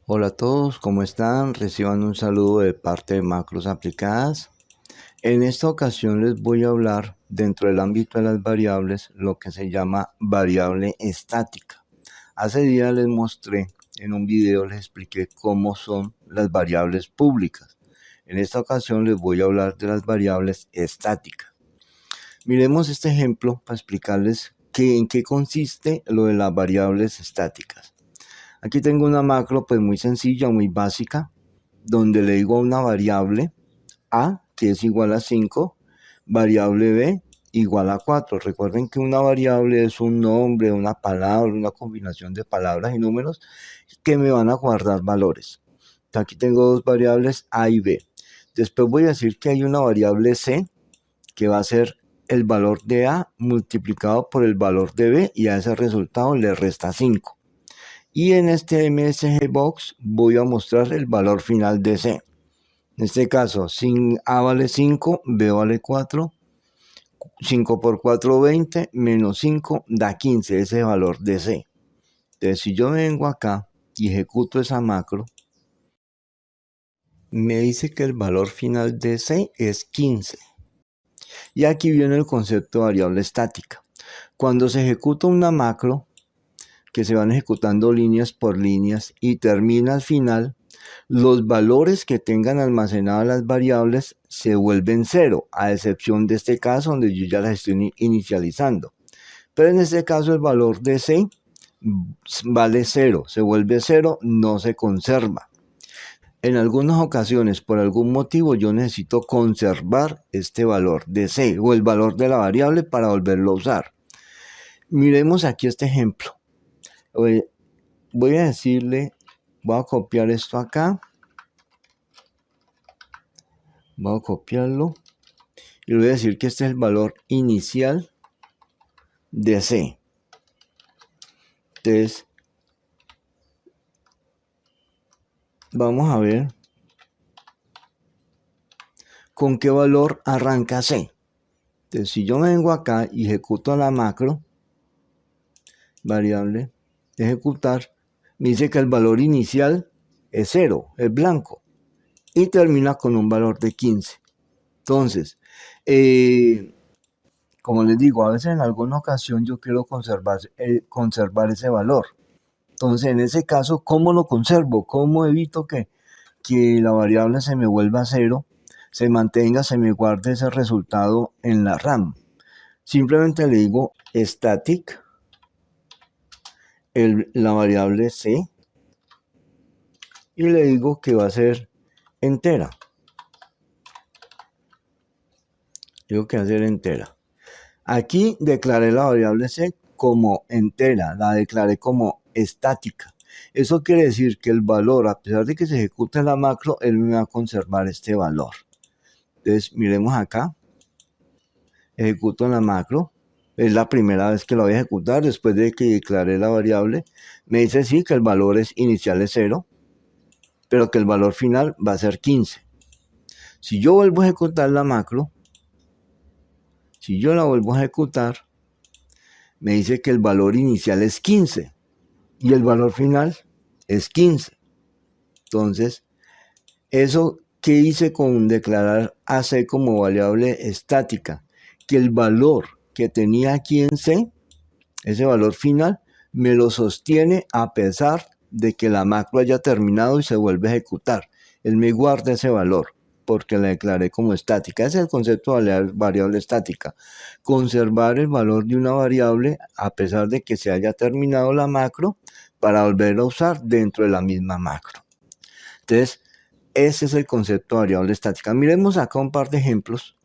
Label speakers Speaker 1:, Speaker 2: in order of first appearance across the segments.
Speaker 1: Hola a todos, ¿cómo están? Reciban un saludo de parte de Macros Aplicadas. En esta ocasión les voy a hablar dentro del ámbito de las variables lo que se llama variable estática. Hace días les mostré en un video, les expliqué cómo son las variables públicas. En esta ocasión les voy a hablar de las variables estáticas. Miremos este ejemplo para explicarles en qué consiste lo de las variables estáticas. Aquí tengo una macro pues muy sencilla, muy básica, donde le digo a una variable A, que es igual a 5, variable B igual a 4. Recuerden que una variable es un nombre, una palabra, una combinación de palabras y números que me van a guardar valores. Aquí tengo dos variables A y B. Después voy a decir que hay una variable C que va a ser el valor de A multiplicado por el valor de B y a ese resultado le resta 5. Y en este MSG Box voy a mostrar el valor final de C. En este caso, A vale 5, B vale 4, 5 por 4, 20, menos 5 da 15, ese valor de C. Entonces, si yo vengo acá y ejecuto esa macro, me dice que el valor final de C es 15. Y aquí viene el concepto de variable estática. Cuando se ejecuta una macro, que se van ejecutando líneas por líneas y termina al final, los valores que tengan almacenadas las variables se vuelven cero, a excepción de este caso donde yo ya las estoy inicializando. Pero en este caso el valor de C vale 0, se vuelve 0, no se conserva. En algunas ocasiones, por algún motivo, yo necesito conservar este valor de C o el valor de la variable para volverlo a usar. Miremos aquí este ejemplo. Voy a decirle, voy a copiar esto acá. Voy a copiarlo. Y le voy a decir que este es el valor inicial de C. Entonces, vamos a ver con qué valor arranca C. Entonces, si yo me vengo acá y ejecuto la macro, variable, ejecutar, me dice que el valor inicial es 0, es blanco. Y termina con un valor de 15. Entonces, como les digo, a veces en alguna ocasión yo quiero conservar ese valor. Entonces, en ese caso, ¿cómo lo conservo? ¿Cómo evito que la variable se me vuelva a 0, se mantenga, se me guarde ese resultado en la RAM? Simplemente le digo static, la variable C, y le digo que va a ser entera. Digo que va a ser entera. Aquí declaré la variable C como entera, la declaré como estática. Eso quiere decir que el valor, a pesar de que se ejecute la macro, él me va a conservar este valor. Entonces, miremos acá. Ejecuto la macro. Es la primera vez que lo voy a ejecutar después de que declaré la variable. Me dice sí que el valor inicial es 0, pero que el valor final va a ser 15. Si yo vuelvo a ejecutar la macro, si yo la vuelvo a ejecutar, me dice que el valor inicial es 15 y el valor final es 15. Entonces, eso que hice con declarar a C como variable estática, que el valor que tenía aquí en C, ese valor final, me lo sostiene a pesar de que la macro haya terminado y se vuelve a ejecutar. Él me guarda ese valor porque la declaré como estática. Ese es el concepto de variable estática. Conservar el valor de una variable a pesar de que se haya terminado la macro para volverla a usar dentro de la misma macro. Entonces, ese es el concepto de variable estática. Miremos acá un par de ejemplos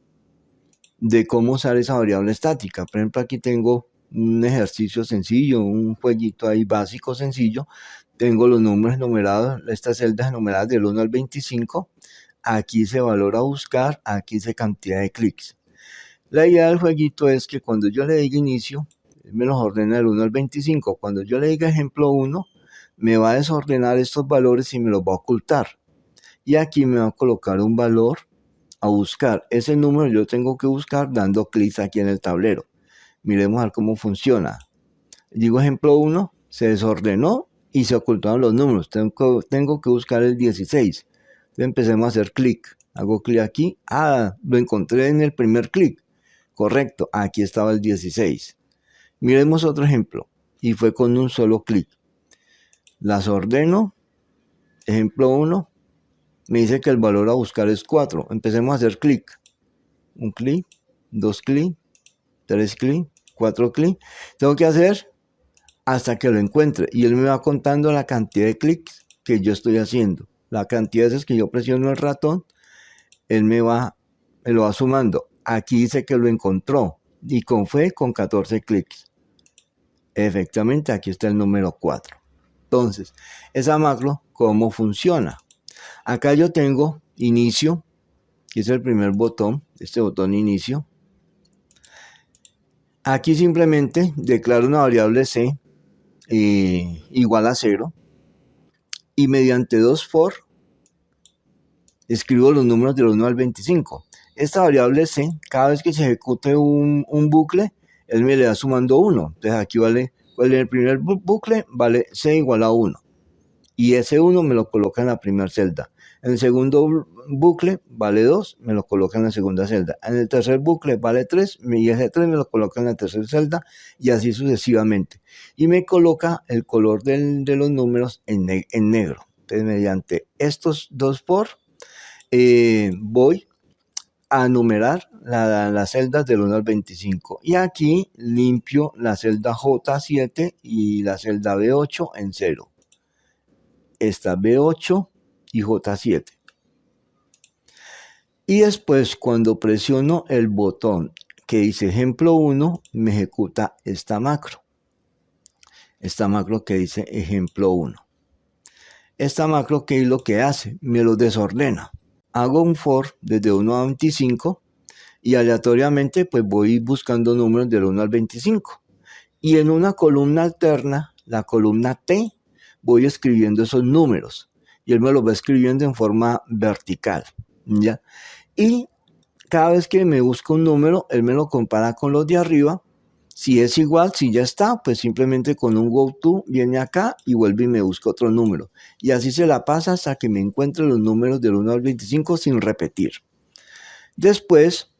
Speaker 1: de cómo usar esa variable estática. Por ejemplo, aquí tengo un ejercicio sencillo, un jueguito ahí básico sencillo. Tengo los números numerados, estas celdas numeradas del 1 al 25. Aquí se valora buscar, aquí se cantidad de clics. La idea del jueguito es que cuando yo le diga inicio, me los ordena del 1 al 25. Cuando yo le diga ejemplo 1, me va a desordenar estos valores y me los va a ocultar. Y aquí me va a colocar un valor a buscar. Ese número yo tengo que buscar dando clics aquí en el tablero. Miremos a ver cómo funciona. Digo ejemplo 1, se desordenó y se ocultaron los números. Tengo que buscar el 16. Entonces empecemos a hacer clic. Hago clic aquí. Lo encontré en el primer clic. Correcto, aquí estaba el 16. Miremos otro ejemplo. Y fue con un solo clic. Las ordeno. Ejemplo 1. Me dice que el valor a buscar es 4. Empecemos a hacer clic. Un clic, 2 clic, 3 clic, 4 clic. Tengo que hacer hasta que lo encuentre. Y él me va contando la cantidad de clics que yo estoy haciendo. La cantidad de veces que yo presiono el ratón, él me lo va sumando. Aquí dice que lo encontró. Y fue con 14 clics. Efectivamente, aquí está el número 4. Entonces, esa macro, ¿cómo funciona? Acá yo tengo inicio, que es el primer botón, este botón inicio. Aquí simplemente declaro una variable c igual a 0 y mediante 2 for escribo los números del 1 al 25. Esta variable c, cada vez que se ejecute un bucle, él me le va sumando 1. Entonces aquí vale, en el primer bucle vale c igual a 1. Y ese 1 me lo coloca en la primera celda. En el segundo bucle vale 2, me lo coloca en la segunda celda. En el tercer bucle vale 3, y ese 3 me lo coloca en la tercera celda, y así sucesivamente. Y me coloca el color de los números en negro. Entonces, mediante estos dos for, voy a numerar las celdas del 1 al 25. Y aquí limpio la celda J7 y la celda B8 en 0. Esta B8 y J7. Y después, cuando presiono el botón que dice ejemplo 1, me ejecuta esta macro. Esta macro que dice ejemplo 1. Esta macro, ¿qué es lo que hace? Me lo desordena. Hago un for desde 1 a 25 y aleatoriamente pues voy buscando números del 1 al 25. Y en una columna alterna, la columna T, voy escribiendo esos números. Y él me los va escribiendo en forma vertical, ¿ya? Y cada vez que me busca un número, él me lo compara con los de arriba. Si es igual, si ya está, pues simplemente con un go to viene acá y vuelve y me busca otro número. Y así se la pasa hasta que me encuentre los números del 1 al 25 sin repetir. Después,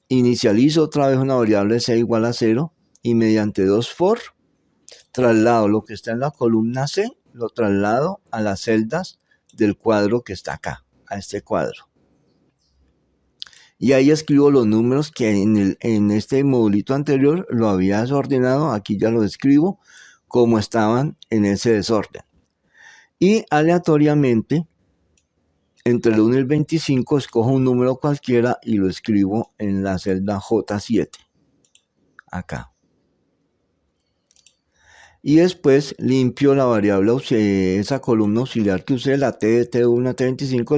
Speaker 1: inicializo otra vez una variable c igual a 0 y mediante 2 for, traslado lo que está en la columna C, lo traslado a las celdas del cuadro que está acá, a este cuadro. Y ahí escribo los números que en este modulito anterior lo había desordenado. Aquí ya lo escribo como estaban en ese desorden. Y aleatoriamente, entre el 1 y el 25, escojo un número cualquiera y lo escribo en la celda J7. Acá. Y después limpio la variable, esa columna auxiliar que usé, la T de T1 a T25,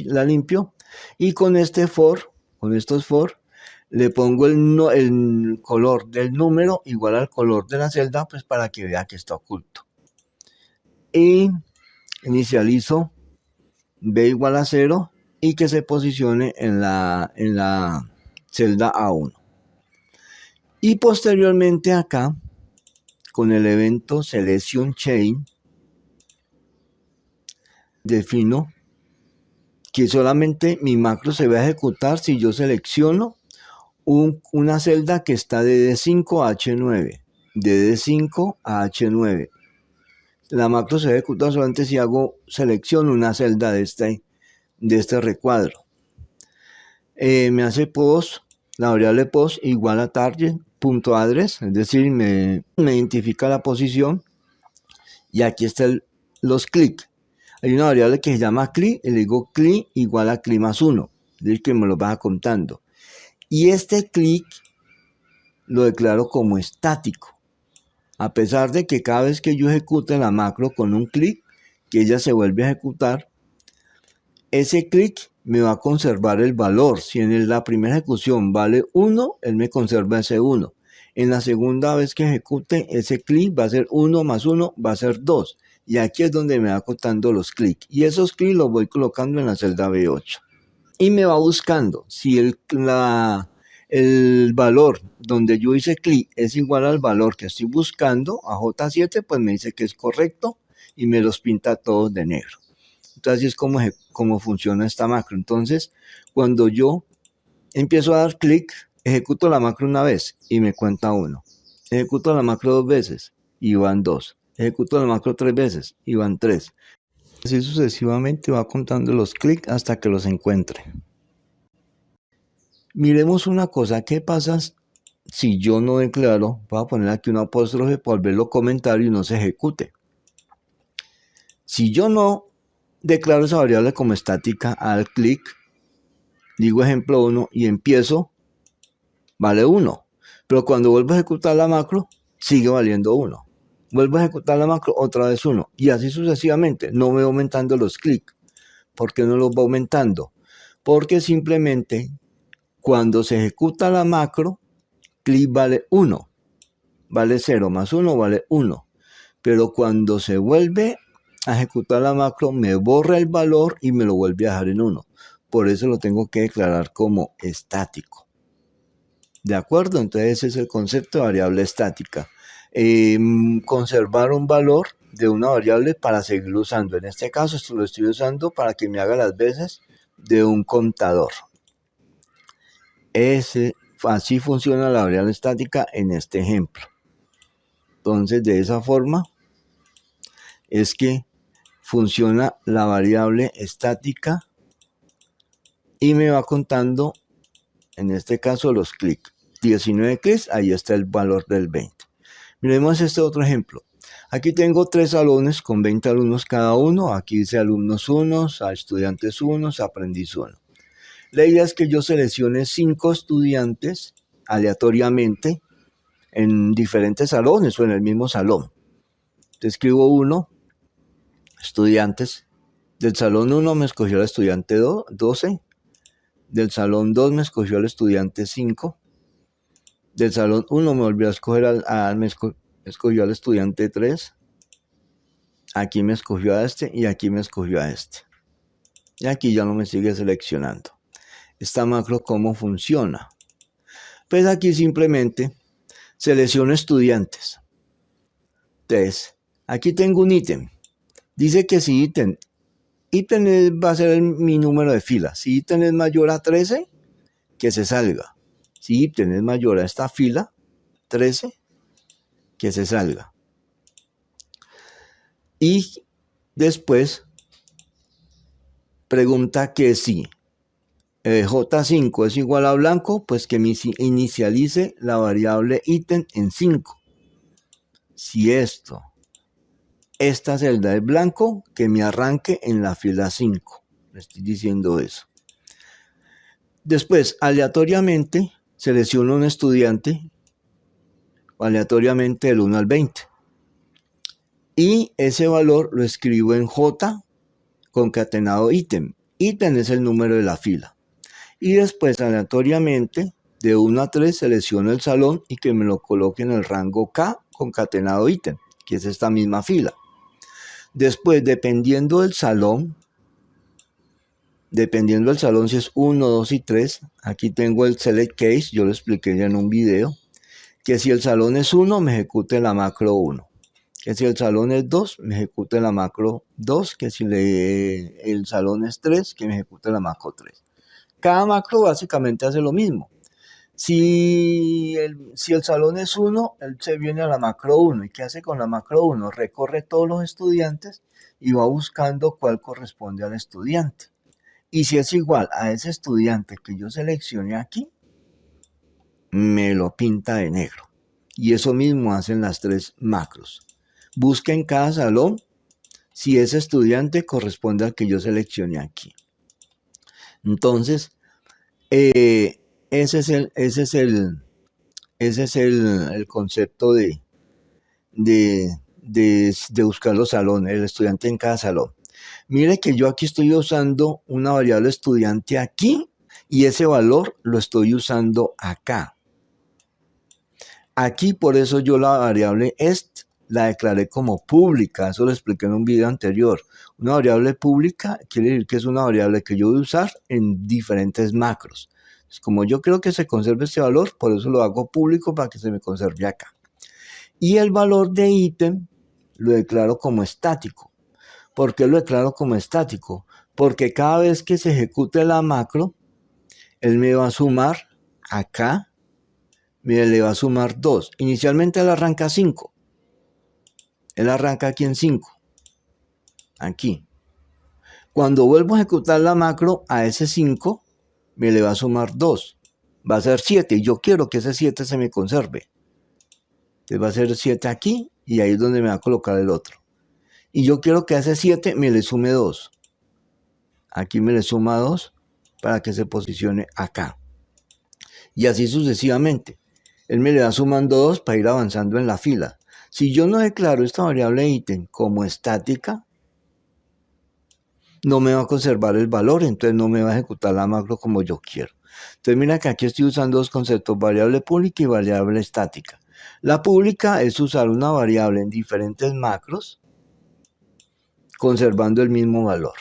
Speaker 1: la limpio. Y con este for, con estos for, le pongo el color del número igual al color de la celda, pues para que vea que está oculto. Y inicializo B igual a 0 y que se posicione en la celda A1. Y posteriormente acá, con el evento Selection Chain, defino que solamente mi macro se va a ejecutar si yo selecciono una celda que está de D5 a H9, de D5 a H9. La macro se ejecuta solamente si selecciono una celda de este recuadro. Me hace post, la variable post igual a target.address, es decir, me identifica la posición. Y aquí están los clics. Hay una variable que se llama clic, y le digo clic igual a clic más 1, es decir, que me lo va contando. Y este clic lo declaro como estático. A pesar de que cada vez que yo ejecute la macro con un clic, que ella se vuelve a ejecutar, ese clic me va a conservar el valor. Si en la primera ejecución vale 1, él me conserva ese 1. En la segunda vez que ejecute, ese clic va a ser 1 más 1, va a ser 2. Y aquí es donde me va contando los clics. Y esos clics los voy colocando en la celda B8. Y me va buscando. Si el valor donde yo hice clic es igual al valor que estoy buscando, a J7, pues me dice que es correcto. y me los pinta todos de negro. Entonces así es como funciona esta macro. Entonces cuando yo empiezo a dar clic, ejecuto la macro una vez y me cuenta 1. Ejecuto la macro 2 veces y van 2. Ejecuto la macro 3 veces y van 3. Así sucesivamente va contando los clics hasta que los encuentre. Miremos una cosa, ¿qué pasa si yo no declaro? Voy a poner aquí un apóstrofe para volverlo comentario y no se ejecute. Si yo no declaro esa variable como estática al clic, digo ejemplo 1 y empiezo, vale 1. Pero cuando vuelvo a ejecutar la macro, sigue valiendo 1. Vuelvo a ejecutar la macro, otra vez 1. Y así sucesivamente. No me va aumentando los clics. ¿Por qué no los va aumentando? Porque simplemente cuando se ejecuta la macro, clic vale 1. Vale 0 más 1 vale 1. Pero cuando se vuelve a ejecutar la macro, me borra el valor y me lo vuelve a dejar en 1. Por eso lo tengo que declarar como estático. ¿De acuerdo? Entonces ese es el concepto de variable estática. Conservar un valor de una variable para seguirlo usando. En este caso esto lo estoy usando para que me haga las veces de un contador. Así funciona la variable estática en este ejemplo. Entonces de esa forma es que funciona la variable estática y me va contando, en este caso, los clics. 19 clics, ahí está el valor del 20. Miremos este otro ejemplo. Aquí tengo 3 salones con 20 alumnos cada uno. Aquí dice alumnos 1, a estudiantes 1, aprendiz 1. La idea es que yo seleccione 5 estudiantes aleatoriamente en diferentes salones o en el mismo salón. Te escribo 1, estudiantes. Del salón 1 me escogió el estudiante 12. Del salón 2 me escogió el estudiante 5. Del salón 1 me volvió a escoger escogió al estudiante 3. Aquí me escogió a este y aquí me escogió a este. Y aquí ya no me sigue seleccionando. Esta macro, ¿cómo funciona? Pues aquí simplemente selecciono estudiantes. Entonces, aquí tengo un ítem. Dice que si ítem va a ser mi número de fila. Si ítem es mayor a 13, que se salga. Si ítem es mayor a esta fila, 13, que se salga. Y después pregunta que si J5 es igual a blanco, pues que me inicialice la variable ítem en 5. Si esta celda es blanco, que me arranque en la fila 5. Le estoy diciendo eso. Después, aleatoriamente, selecciono un estudiante, aleatoriamente del 1 al 20. Y ese valor lo escribo en J concatenado ítem. Ítem es el número de la fila. Y después, aleatoriamente, de 1 a 3, selecciono el salón y que me lo coloque en el rango K concatenado ítem, que es esta misma fila. Después, dependiendo del salón, si es 1, 2 y 3, aquí tengo el select case, yo lo expliqué ya en un video, que si el salón es 1, me ejecute la macro 1. Que si el salón es 2, me ejecute la macro 2, que si el salón es 3, que me ejecute la macro 3. Cada macro básicamente hace lo mismo. Si el salón es 1, él se viene a la macro 1. ¿Y qué hace con la macro 1? Recorre todos los estudiantes y va buscando cuál corresponde al estudiante. Y si es igual a ese estudiante que yo seleccioné aquí, me lo pinta de negro. Y eso mismo hacen las 3 macros. Busca en cada salón si ese estudiante corresponde al que yo seleccioné aquí. Entonces, ese es el concepto de buscar los salones, el estudiante en cada salón. Mire que yo aquí estoy usando una variable estudiante aquí y ese valor lo estoy usando acá. Aquí por eso yo la variable est la declaré como pública, eso lo expliqué en un video anterior. Una variable pública quiere decir que es una variable que yo voy a usar en diferentes macros. Como yo quiero que se conserve este valor, por eso lo hago público para que se me conserve acá. Y el valor de ítem lo declaro como estático. ¿Por qué lo declaro como estático? Porque cada vez que se ejecute la macro, él me va a sumar acá, le va a sumar 2. Inicialmente él arranca 5. Él arranca aquí en 5. Aquí. Cuando vuelvo a ejecutar la macro a ese 5, me le va a sumar 2. Va a ser 7 y yo quiero que ese 7 se me conserve. Entonces va a ser 7 aquí y ahí es donde me va a colocar el otro. Y yo quiero que a ese 7 me le sume 2. Aquí me le suma 2 para que se posicione acá. Y así sucesivamente. Él me le va sumando 2 para ir avanzando en la fila. Si yo no declaro esta variable ítem como estática, no me va a conservar el valor, entonces no me va a ejecutar la macro como yo quiero. Entonces mira que aquí estoy usando dos conceptos, variable pública y variable estática. La pública es usar una variable en diferentes macros, conservando el mismo valor.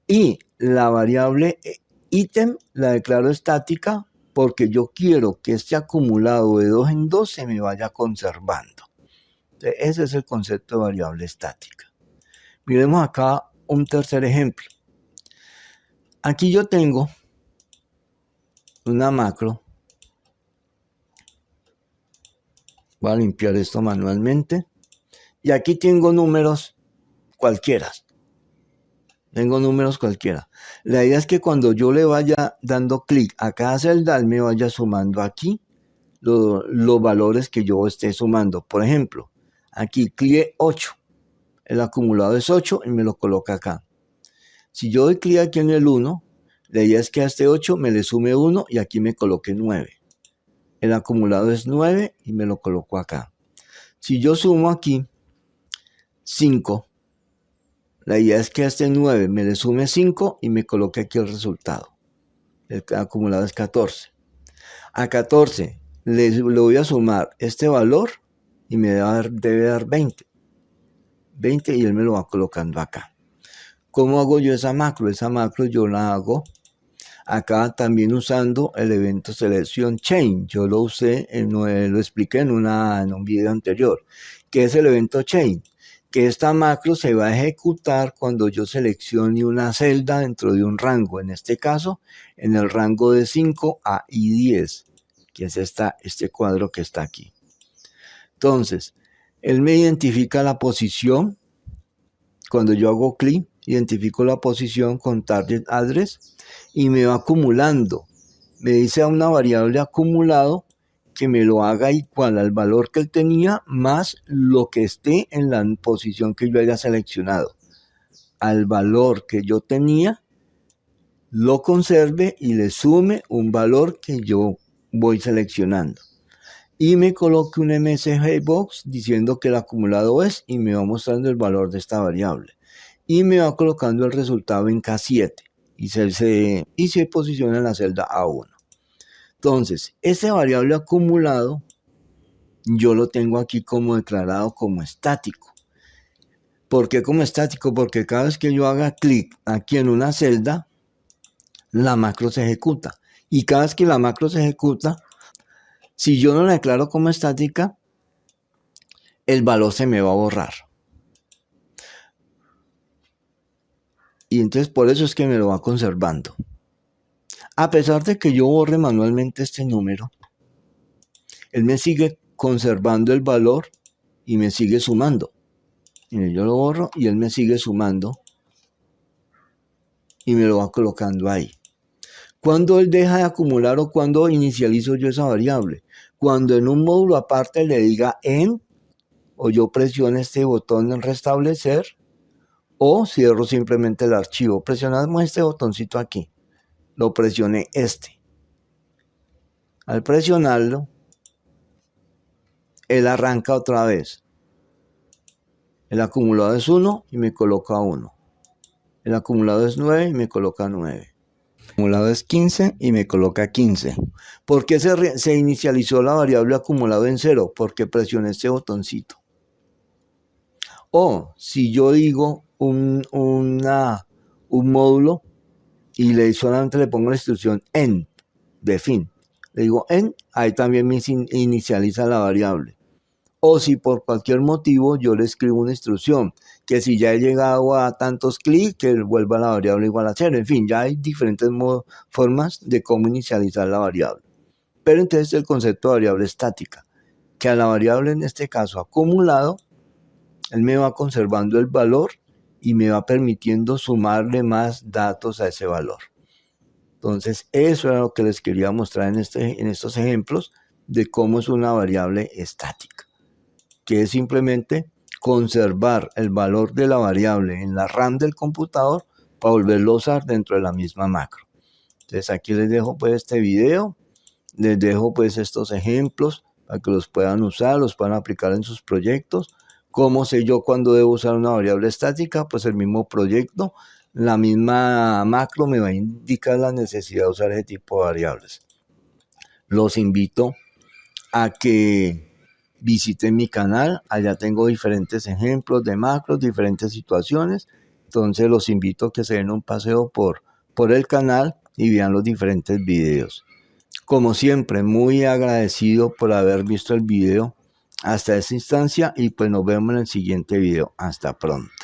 Speaker 1: Y la variable ítem la declaro estática porque yo quiero que este acumulado de 2 en 2 se me vaya conservando. Entonces, ese es el concepto de variable estática. Miremos acá un tercer ejemplo. Aquí yo tengo una macro. Voy a limpiar esto manualmente. Y aquí tengo números cualquiera. Tengo números cualquiera. La idea es que cuando yo le vaya dando clic a cada celda, él me vaya sumando aquí los valores que yo esté sumando. Por ejemplo, aquí CLIE 8. El acumulado es 8 y me lo coloca acá. Si yo doy clic aquí en el 1, la idea es que a este 8 me le sume 1 y aquí me coloque 9. El acumulado es 9 y me lo coloco acá. Si yo sumo aquí 5, la idea es que a este 9 me le sume 5 y me coloque aquí el resultado. El acumulado es 14. A 14 le voy a sumar este valor y me debe dar 20. 20 y él me lo va colocando acá. ¿Cómo hago yo esa macro? Esa macro yo la hago acá también usando el evento selección chain. Yo lo usé, lo expliqué en un video anterior. ¿Qué es el evento chain? Que esta macro se va a ejecutar cuando yo seleccione una celda dentro de un rango. En este caso, en el rango de 5 a I10, que es este cuadro que está aquí. Entonces, él me identifica la posición. Cuando yo hago clic, identifico la posición con target address y me va acumulando. Me dice a una variable acumulado que me lo haga igual al valor que él tenía más lo que esté en la posición que yo haya seleccionado. Al valor que yo tenía, lo conserve y le sume un valor que yo voy seleccionando. Y me coloque un MSG box diciendo que el acumulado es y me va mostrando el valor de esta variable. Y me va colocando el resultado en K7 y se posiciona en la celda A1. Entonces, este variable acumulado yo lo tengo aquí como declarado como estático. ¿Por qué como estático? Porque cada vez que yo haga clic aquí en una celda, la macro se ejecuta. Y cada vez que la macro se ejecuta, si yo no la declaro como estática, el valor se me va a borrar. Y entonces por eso es que me lo va conservando. A pesar de que yo borre manualmente este número, él me sigue conservando el valor y me sigue sumando. Mire, yo lo borro y él me sigue sumando y me lo va colocando ahí. ¿Cuándo él deja de acumular o cuándo inicializo yo esa variable? Cuando en un módulo aparte le diga end o yo presiono este botón en restablecer o cierro simplemente el archivo. Presionamos este botoncito aquí. Lo presioné este. Al presionarlo, él arranca otra vez. El acumulado es 1 y me coloca 1. El acumulado es 9 y me coloca 9. El acumulado es 15 y me coloca 15. ¿Por qué se inicializó la variable acumulado en 0? Porque presioné este botoncito. O si yo digo un módulo y solamente le pongo la instrucción end de fin. Le digo end, ahí también me inicializa la variable. O si por cualquier motivo yo le escribo una instrucción, que si ya he llegado a tantos clics, que vuelva la variable igual a 0. En fin, ya hay diferentes formas de cómo inicializar la variable. Pero entonces el concepto de variable estática, que a la variable, en este caso acumulado, él me va conservando el valor y me va permitiendo sumarle más datos a ese valor. Entonces, eso era lo que les quería mostrar en estos ejemplos de cómo es una variable estática, que es simplemente conservar el valor de la variable en la RAM del computador para volverlo a usar dentro de la misma macro. Entonces, aquí les dejo pues este video, les dejo pues estos ejemplos para que los puedan usar, los puedan aplicar en sus proyectos. ¿Cómo sé yo cuándo debo usar una variable estática? Pues el mismo proyecto, la misma macro me va a indicar la necesidad de usar ese tipo de variables. Los invito a que visiten mi canal, allá tengo diferentes ejemplos de macros, diferentes situaciones. Entonces los invito a que se den un paseo por el canal y vean los diferentes videos. Como siempre, muy agradecido por haber visto el video hasta esta instancia y pues nos vemos en el siguiente video. Hasta pronto.